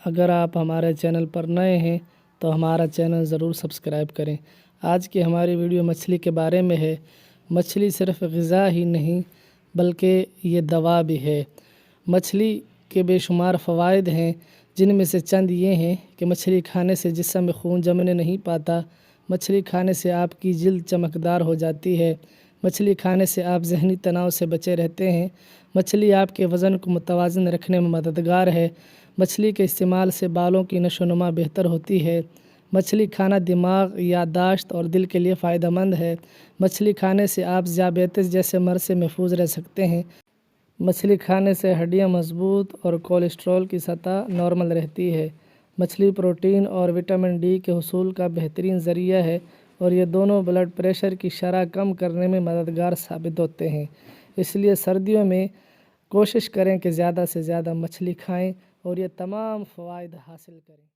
اگر آپ ہمارے چینل پر نئے ہیں تو ہمارا چینل ضرور سبسکرائب کریں۔ آج کی ہماری ویڈیو مچھلی کے بارے میں ہے۔ مچھلی صرف غذا ہی نہیں بلکہ یہ دوا بھی ہے۔ مچھلی کے بے شمار فوائد ہیں، جن میں سے چند یہ ہیں کہ مچھلی کھانے سے جسم میں خون جمنے نہیں پاتا۔ مچھلی کھانے سے آپ کی جلد چمکدار ہو جاتی ہے۔ مچھلی کھانے سے آپ ذہنی تناؤ سے بچے رہتے ہیں۔ مچھلی آپ کے وزن کو متوازن رکھنے میں مددگار ہے۔ مچھلی کے استعمال سے بالوں کی نشو و نما بہتر ہوتی ہے۔ مچھلی کھانا دماغ، یادداشت اور دل کے لیے فائدہ مند ہے۔ مچھلی کھانے سے آپ ذیابیطس جیسے مرض سے محفوظ رہ سکتے ہیں۔ مچھلی کھانے سے ہڈیاں مضبوط اور کولیسٹرول کی سطح نارمل رہتی ہے۔ مچھلی پروٹین اور وٹامن ڈی کے حصول کا بہترین ذریعہ ہے اور یہ دونوں بلڈ پریشر کی شرح کم کرنے میں مددگار ثابت ہوتے ہیں۔ اس لیے سردیوں میں کوشش کریں کہ زیادہ سے زیادہ مچھلی کھائیں اور یہ تمام فوائد حاصل کریں۔